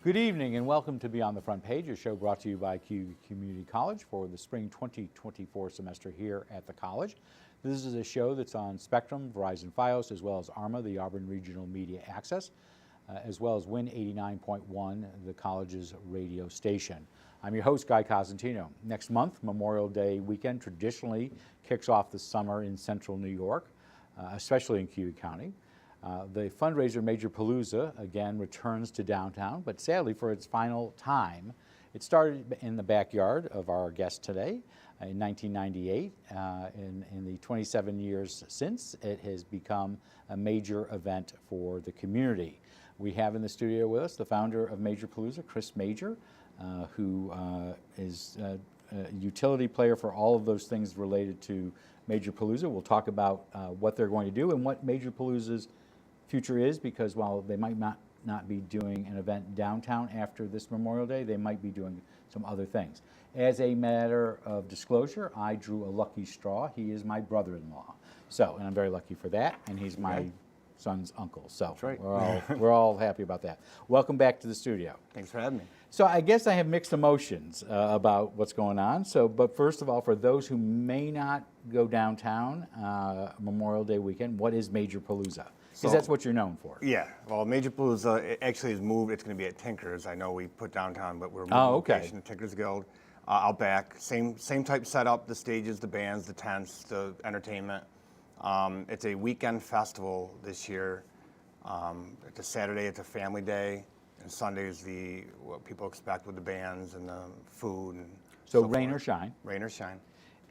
Good evening and welcome to Beyond the Front Page, a show brought to you by Cayuga Community College for the spring 2024 semester here at the college. This is a show that's on Spectrum, Verizon Fios, as well as ARMA, the Auburn Regional Media Access, as well as Win 89.1, the college's radio station. I'm your host, Guy Cosentino. Next month, Memorial Day weekend traditionally kicks off the summer in central New York, especially in Cayuga County. The fundraiser Majorpalooza again returns to downtown, but sadly for its final time. It started in the backyard of our guest today in 1998. In the 27 years since, it has become a major event for the community. We have in the studio with us the founder of Majorpalooza, Chris Major, who is a utility player for all of those things related to Majorpalooza. We'll talk about what they're going to do and what Majorpalooza's future is, because while they might not be doing an event downtown after this Memorial Day, they might be doing some other things. As a matter of disclosure, I drew a lucky straw. He is my brother-in-law, and I'm very lucky for that, and he's my son's uncle. So that's right. we're all happy about that. Welcome back to the studio. Thanks for having me. So I guess I have mixed emotions about what's going on. But first of all, for those who may not go downtown Memorial Day weekend, what is Majorpalooza? Because that's what you're known for. Yeah, well, Majorpalooza actually has moved. It's going to be at Tinker's. I know we put downtown, but we're moving location to Tinker's Guild out back. Same type setup, the stages, the bands, the tents, the entertainment. It's a weekend festival this year. It's a Saturday, it's a family day, and Sunday is what people expect with the bands and the food. And so rain or shine. Rain or shine.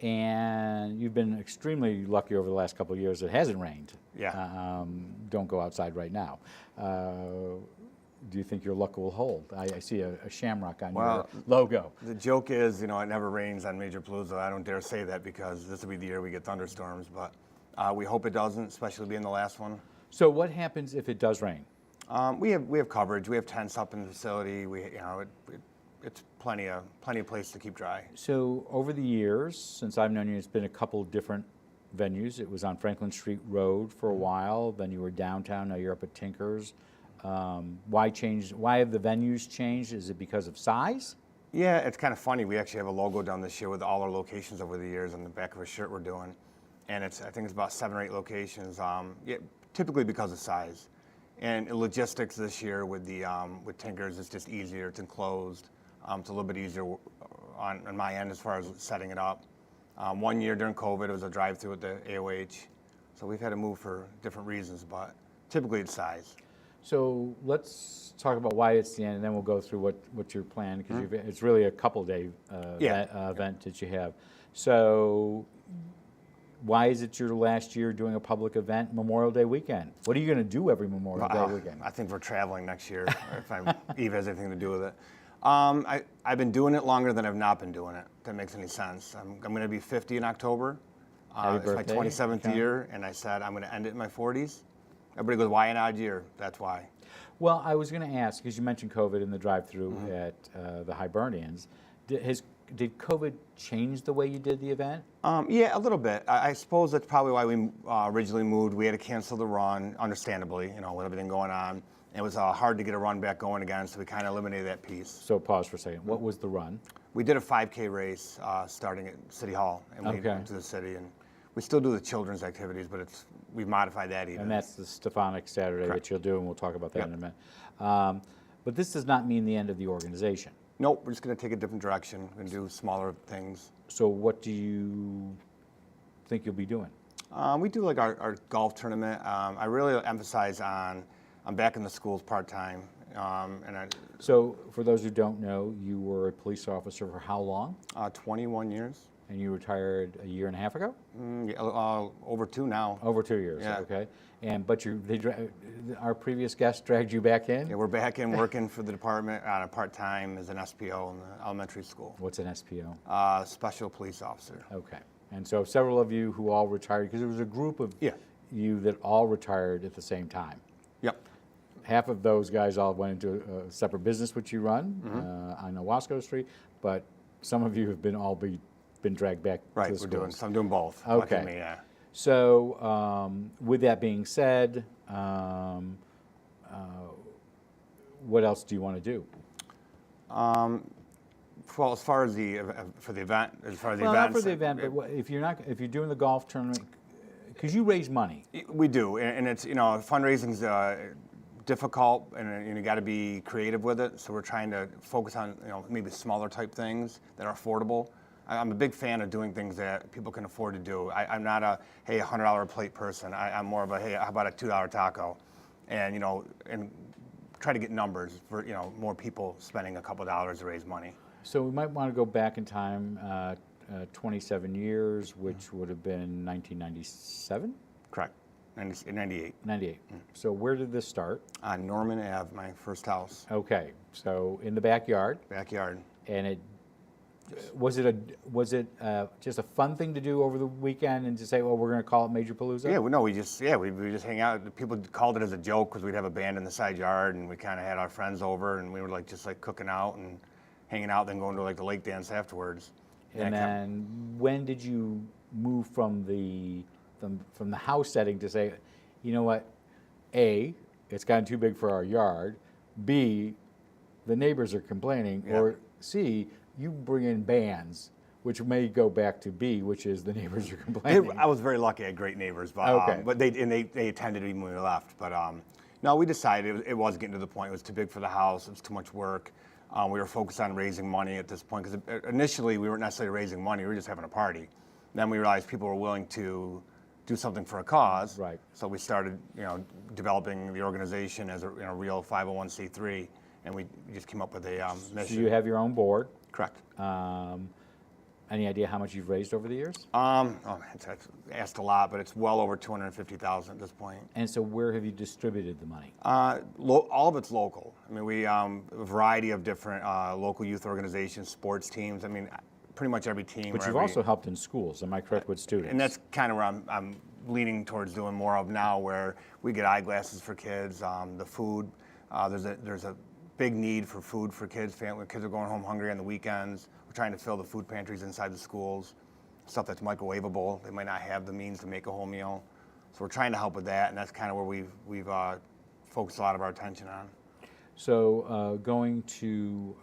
And you've been extremely lucky over the last couple of years. It hasn't rained. Yeah. Don't go outside right now. Do you think your luck will hold? I see a shamrock on your logo. The joke is, it never rains on Majorpalooza. I don't dare say that because this will be the year we get thunderstorms, but we hope it doesn't, especially being the last one. So what happens if it does rain? We have coverage. We have tents up in the facility. It's plenty of place to keep dry. So over the years, since I've known you, it's been a couple of different venues. It was on Franklin Street Road for a while. Then you were downtown. Now you're up at Tinker's. Why change? Why have the venues changed? Is it because of size? Yeah, it's kind of funny. We actually have a logo done this year with all our locations over the years on the back of a shirt we're doing, and I think it's about 7 or 8 locations. Typically because of size, and logistics this year with Tinker's, it's just easier. It's enclosed. It's a little bit easier on my end as far as setting it up. One year during COVID, it was a drive-through at the AOH. So we've had to move for different reasons, but typically it's size. So let's talk about why it's the end, and then we'll go through what your plan, because it's really a couple-day event that you have. So why is it your last year doing a public event Memorial Day weekend? What are you going to do every Memorial Day weekend? I think we're traveling next year, if Eve has anything to do with it. I've been doing it longer than I've not been doing it, if that makes any sense. I'm going to be 50 in October. It's my 27th year, and I said I'm going to end it in my 40s. Everybody goes, why an odd year? That's why. Well, I was going to ask, because you mentioned COVID in the drive-through at the Hibernians. Did COVID change the way you did the event? Yeah, a little bit. I suppose that's probably why we originally moved. We had to cancel the run, understandably, with everything going on. It was hard to get a run back going again, so we kind of eliminated that piece. So pause for a second. What was the run? We did a 5K race starting at City Hall, and we went to the city. And we still do the children's activities, but we've modified that even. And that's the Stefanik Saturday that you'll do, and we'll talk about that in a minute. But this does not mean the end of the organization. Nope, we're just going to take a different direction and do smaller things. So what do you think you'll be doing? We do like our golf tournament. I really emphasize on, I'm back in the schools part-time. So for those who don't know, you were a police officer for how long? 21 years. And you retired a year and a half ago? Over 2 now. Over 2 years, okay. But our previous guest dragged you back in? Yeah, we're back in working for the department on a part-time as an SPO in the elementary school. What's an SPO? Special police officer. Okay. And so several of you who all retired, because there was a group of you that all retired at the same time. Yep. Half of those guys all went into a separate business which you run on Owasco Street, but some of you have been dragged back to the schools. I'm doing both. Okay. Me, yeah. So with that being said, what else do you want to do? Well, as far as the for the event, as far as the Well, not events, for the event, but if you're doing the golf tournament, because you raise money. we do, and it's fundraising's difficult, and you got to be creative with it. So we're trying to focus on maybe smaller type things that are affordable. I'm a big fan of doing things that people can afford to do. I'm not a hey $100 plate person. I'm more of a hey how about a $2 taco, and and try to get numbers for more people spending a couple dollars to raise money. So we might want to go back in time 27 years, which would have been 1997? Correct. 98. 98. So where did this start? On Norman Ave, my first house. Okay, so in the backyard. Backyard. And was it just a fun thing to do over the weekend and to say, well, we're going to call it Majorpalooza? Yeah, we just hang out. People called it as a joke because we'd have a band in the side yard, and we kind of had our friends over, and we were just cooking out and hanging out, then going to the lake dance afterwards. And then when did you move from the house setting to say, you know what, A, it's gotten too big for our yard, B, the neighbors are complaining, or C, you bring in bands, which may go back to B, which is the neighbors are complaining. I was very lucky. I had great neighbors, but okay. But they attended to me when we left. But no, we decided it was getting to the point. It was too big for the house. It was too much work. We were focused on raising money at this point because initially we weren't necessarily raising money. We were just having a party. Then we realized people were willing to do something for a cause. Right. So we started, developing the organization as a real 501c3, and we just came up with a mission. So you have your own board. Correct. Any idea how much you've raised over the years? It's asked a lot, but it's well over $250,000 at this point. And so where have you distributed the money? All of it's local. I mean, we a variety of different local youth organizations, sports teams. I mean, pretty much every team. But you've also helped in schools, am I correct, with students? And that's kind of where I'm leaning towards doing more of now, where we get eyeglasses for kids, the food. There's a big need for food for kids. Kids are going home hungry on the weekends. We're trying to fill the food pantries inside the schools, stuff that's microwavable. They might not have the means to make a whole meal. So we're trying to help with that, and that's kind of where we've focused a lot of our attention on. So going to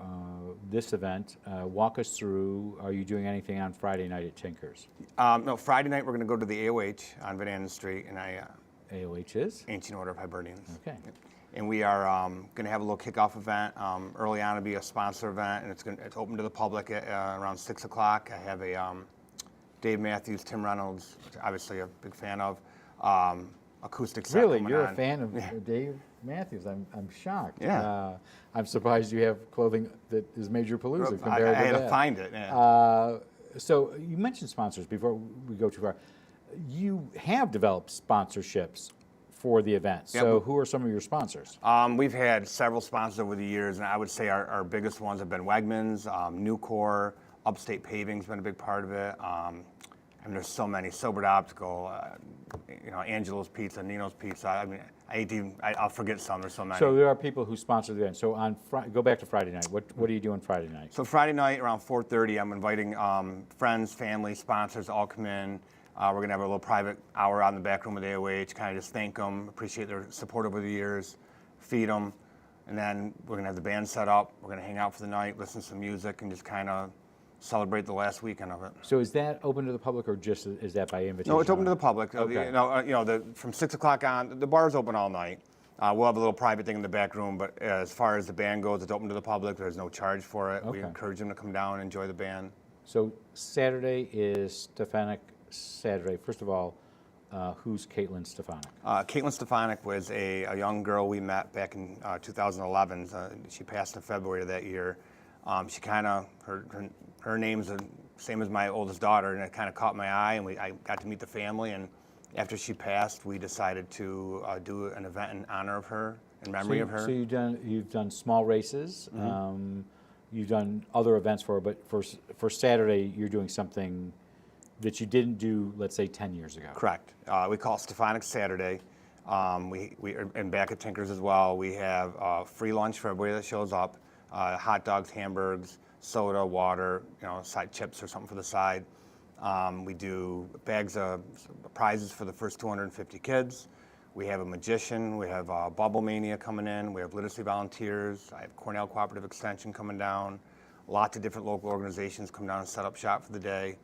this event, walk us through, are you doing anything on Friday night at Tinker's? No, Friday night we're going to go to the AOH on Van Anden Street, and AOH is? Ancient Order of Hibernians. Okay. And we are going to have a little kickoff event. Early on, it'll be a sponsor event, and it's open to the public at around 6 o'clock. I have a Dave Matthews, Tim Reynolds, which obviously a big fan of, acoustic set Really, coming you're on. a fan of Dave Matthews? I'm shocked. Yeah. I'm surprised you have clothing that is Majorpalooza compared to that. I had to find it. Yeah. So you mentioned sponsors before we go too far. You have developed sponsorships for the event. So who are some of your sponsors? We've had several sponsors over the years, and I would say our biggest ones have been Wegmans, Nucor, Upstate Paving's been a big part of it. I mean, there's so many. Sobered Optical, Angelo's Pizza, Nino's Pizza. I mean, I'll forget some. There's so many. So there are people who sponsor the event. So on go back to Friday night. What are you doing Friday night? So Friday night around 4:30, I'm inviting friends, family, sponsors all come in. We're going to have a little private hour out in the back room of the AOH, kind of just thank them, appreciate their support over the years, feed them, and then we're going to have the band set up. We're going to hang out for the night, listen to some music, and just kind of celebrate the last weekend of it. So is that open to the public, or just is that by invitation? No, it's open to the public. Okay. From 6 o'clock on, the bar's open all night. We'll have a little private thing in the back room, but as far as the band goes, it's open to the public. There's no charge for it. Okay. We encourage them to come down and enjoy the band. So Saturday is Stefanik Saturday. First of all, who's Caitlin Stefanik? Caitlin Stefanik was a young girl we met back in 2011. She passed in February of that year. She kind of, her name's the same as my oldest daughter, and it kind of caught my eye, and I got to meet the family. And after she passed, we decided to do an event in honor of her, in memory of her. So you've done small races. Mm-hmm. You've done other events for her, but for Saturday, you're doing something that you didn't do, let's say, 10 years ago. Correct. We call it Stefanik Saturday. And back at Tinker's as well, we have free lunch for everybody that shows up, hot dogs, hamburgers, soda, water, side chips or something for the side. We do bags of prizes for the first 250 kids. We have a magician, we have Bubble Mania coming in, we have literacy volunteers, I have Cornell Cooperative Extension coming down, lots of different local organizations come down and set up shop for the day.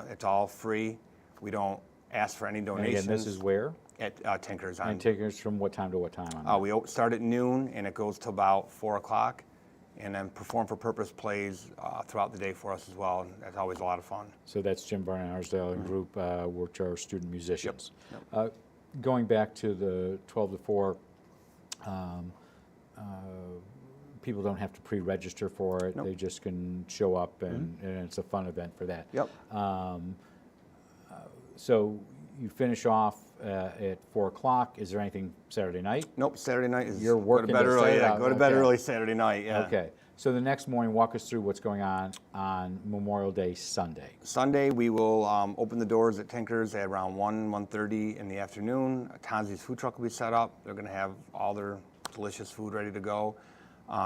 It's all free. We don't ask for any And donations. again, this is where? At Tinker's. And tickets from what time to what time? We start at noon and it goes till about 4 o'clock. And then Perform for Purpose plays throughout the day for us as well. And that's always a lot of fun. So that's Jim Barney Arsdale and group, which are student musicians. Yep. Going back to the 12 to 4, people don't have to pre-register for it. Nope. They just can show up, and it's a fun event for that. Yep. So you finish off at 4 o'clock. Is there anything Saturday night? Nope, Saturday night is You're working go to bed to early. set Yeah, up. go to bed Okay. early Saturday night. Yeah. Okay. So the next morning, walk us through what's going on Memorial Day Sunday. Sunday, we will open the doors at Tinker's at around 1:30 in the afternoon. Tanzi's food truck will be set up. They're going to have all their delicious food ready to go.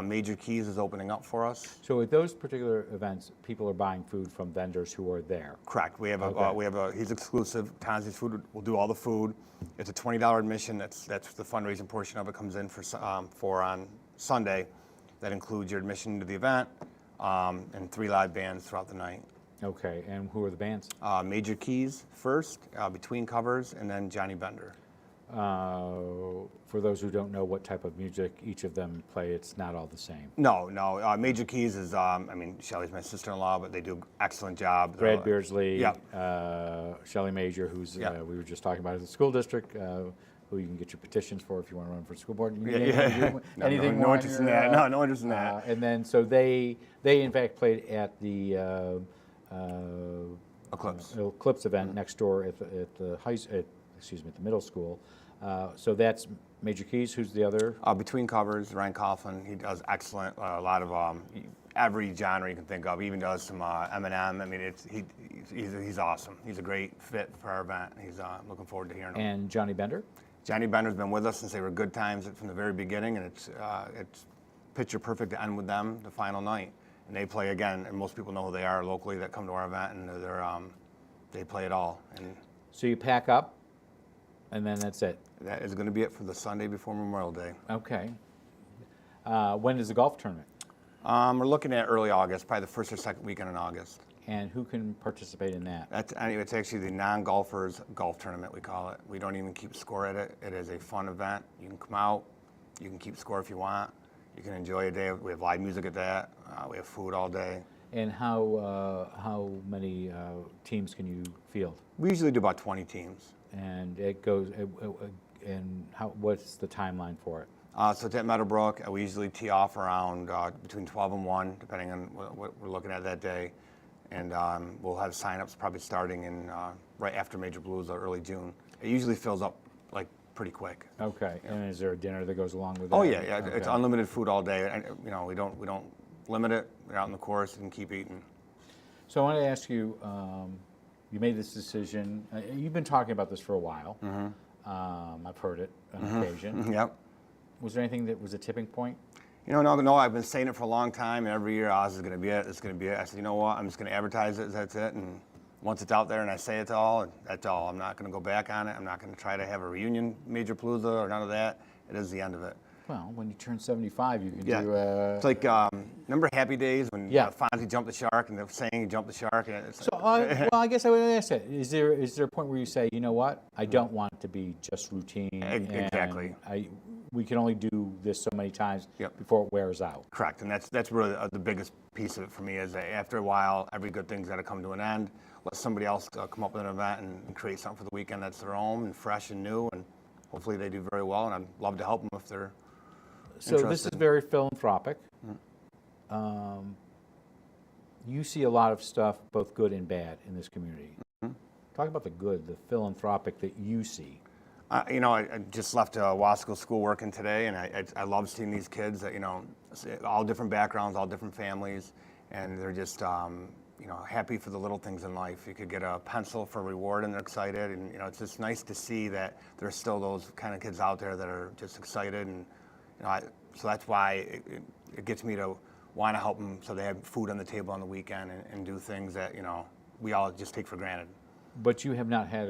Major Keys is opening up for us. So at those particular events, people are buying food from vendors who are there. Correct. We have Okay. he's exclusive. Tanzi's food will do all the food. It's a $20 admission. That's the fundraising portion of it comes in for on Sunday. That includes your admission to the event and 3 live bands throughout the night. Okay, and who are the bands? Major Keys first, Between Covers, and then Johnny Bender. For those who don't know what type of music each of them play, it's not all the same. No. Major Keys is, Shelly's my sister-in-law, but they do an excellent job. Brad Beardsley, Yep. Shelley Major, who's Yep. we were just talking about at the school district, who you can get your petitions for if you want to run for school board. Yeah. Anything No more interest on in your, that. No interest in that. And then, so they in fact played at the Eclipse. event next door at the middle school. So that's Major Keys. Who's the other? Between Covers, Ryan Coughlin, he does excellent. A lot of every genre you can think of. He even does some Eminem. I mean, he's awesome. He's a great fit for our event. He's looking forward to hearing him. And Johnny Bender. Johnny Bender's been with us since they were good times from the very beginning, and it's picture perfect to end with them the final night. And they play again, and most people know who they are locally that come to our event, and they play it all. And So you pack up, and then that's it. that is going to be it for the Sunday before Memorial Day. Okay. When is the golf tournament? We're looking at early August, probably the first or second weekend in August. And who can participate in that? It's actually the non-golfers golf tournament, we call it. We don't even keep score at it. It is a fun event. You can come out. You can keep score if you want. You can enjoy a day. We have live music at that. We have food all day. And how many teams can you field? We usually do about 20 teams. And it goes. What's the timeline for it? So it's at Meadowbrook. We usually tee off around between 12 and 1, depending on what we're looking at that day. And we'll have sign-ups probably starting in right after Majorpalooza, early June. It usually fills up like pretty quick. Okay. Yeah. And is there a dinner that goes along with that? Oh yeah. Okay. It's unlimited food all day. And, we don't limit it. We're out in the course and keep eating. So I want to ask you. You made this decision. You've been talking about this for a while. Mm-hmm. I've heard it on occasion. Yep. Was there anything that was a tipping point? No, I've been saying it for a long time, and every year, this is going to be it, it's going to be it. I said, you know what, I'm just going to advertise it, that's it, and once it's out there and I say it's all, that's all. I'm not going to go back on it. I'm not going to try to have a reunion Majorpalooza or none of that. It is the end of it. Well, when you turn 75, you can Yeah. do... It's like, remember Happy Days when Fonzie jumped the shark and they're saying he jumped the shark? And it's, So, well, I guess I would ask that. Is there a point where you say, you know what, I don't want it to be just routine. Exactly. And we can only do this so many times Yep. before it wears out. Correct, and that's really the biggest piece of it for me is that after a while, every good thing's got to come to an end. Let somebody else come up with an event and create something for the weekend that's their own and fresh and new, and hopefully they do very well, and I'd love to help them if they're So interested. this is very philanthropic. You see a lot of stuff, both good and bad, in this community. Talk about the good, the philanthropic that you see. I just left Wasco school working today, and I love seeing these kids that, all different backgrounds, all different families, and they're just, happy for the little things in life. You could get a pencil for reward, and they're excited, and, it's just nice to see that there's still those kind of kids out there that are just excited, and, so that's why it gets me to want to help them so they have food on the table on the weekend and do things that, we all just take for granted. But you have not had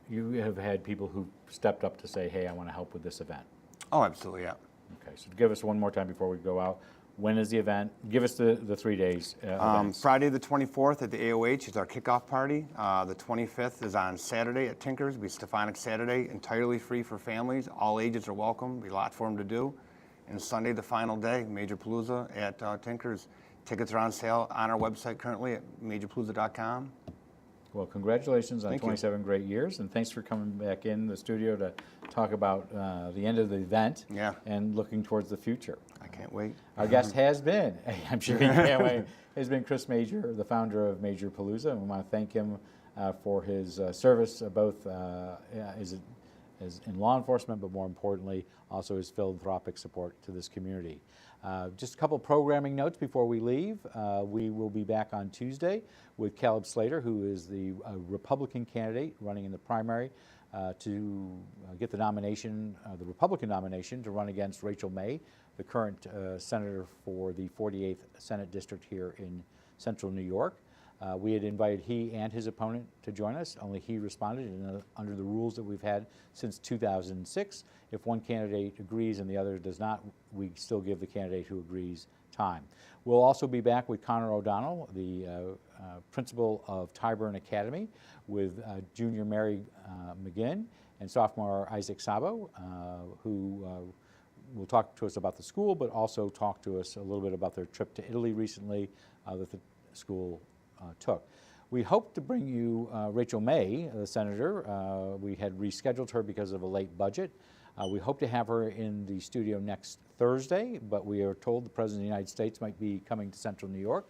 you have had people who stepped up to say, hey, I want to help with this event. Oh, absolutely, yeah. Okay, so give us one more time before we go out. When is the event? Give us the 3 days. Events. Friday the 24th at the AOH is our kickoff party. The 25th is on Saturday at Tinker's. It'll be Stefanik Saturday, entirely free for families. All ages are welcome. Be a lot for them to do. And Sunday, the final day, Majorpalooza at Tinker's. Tickets are on sale on our website currently at majorpalooza.com. Well, congratulations on Thank you. 27 great years, and thanks for coming back in the studio to talk about the end of the event and looking towards the future. I can't wait. Our guest has been, I'm sure you can't wait, has been Chris Major, the founder of Majorpalooza, and we want to thank him for his service both as in law enforcement, but more importantly, also his philanthropic support to this community. Just a couple programming notes before we leave. We will be back on Tuesday with Caleb Slater, who is the Republican candidate running in the primary to get the nomination, the Republican nomination, to run against Rachel May, the current senator for the 48th Senate District here in Central New York. We had invited he and his opponent to join us, only he responded, and under the rules that we've had since 2006, if one candidate agrees and the other does not, we still give the candidate who agrees time. We'll also be back with Connor O'Donnell, the principal of Tyburn Academy, with junior Mary McGinn and sophomore Isaac Sabo, who will talk to us about the school, but also talk to us a little bit about their trip to Italy recently that the school took. We hope to bring you Rachel May, the senator. We had rescheduled her because of a late budget. We hope to have her in the studio next Thursday, but we are told the President of the United States might be coming to Central New York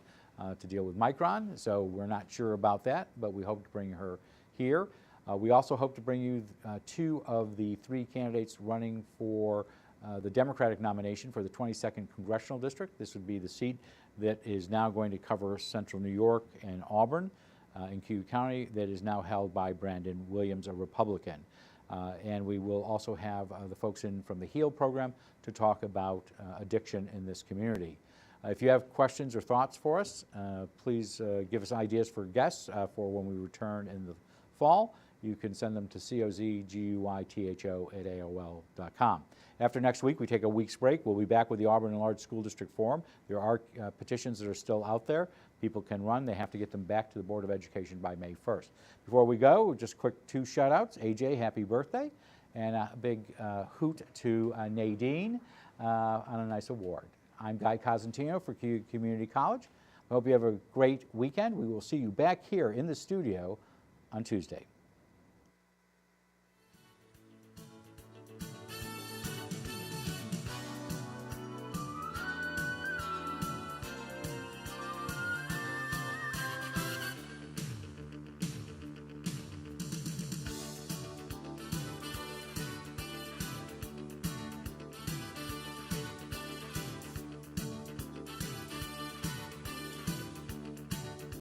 to deal with Micron, so we're not sure about that, but we hope to bring her here. We also hope to bring you 2 of the 3 candidates running for the Democratic nomination for the 22nd Congressional District. This would be the seat that is now going to cover Central New York and Auburn in Cayuga County, that is now held by Brandon Williams, a Republican. And we will also have the folks in from the HEAL program to talk about addiction in this community. If you have questions or thoughts for us, please give us ideas for guests for when we return in the fall. You can send them to cozguytho@aol.com. After next week, we take a week's break. We'll be back with the Auburn Enlarged School District Forum. There are petitions that are still out there. People can run. They have to get them back to the Board of Education by May 1st. Before we go, just quick 2 shout-outs. AJ, happy birthday. And a big hoot to Nadine on a nice award. I'm Guy Cosentino for Cayuga Community College. I hope you have a great weekend. We will see you back here in the studio on Tuesday.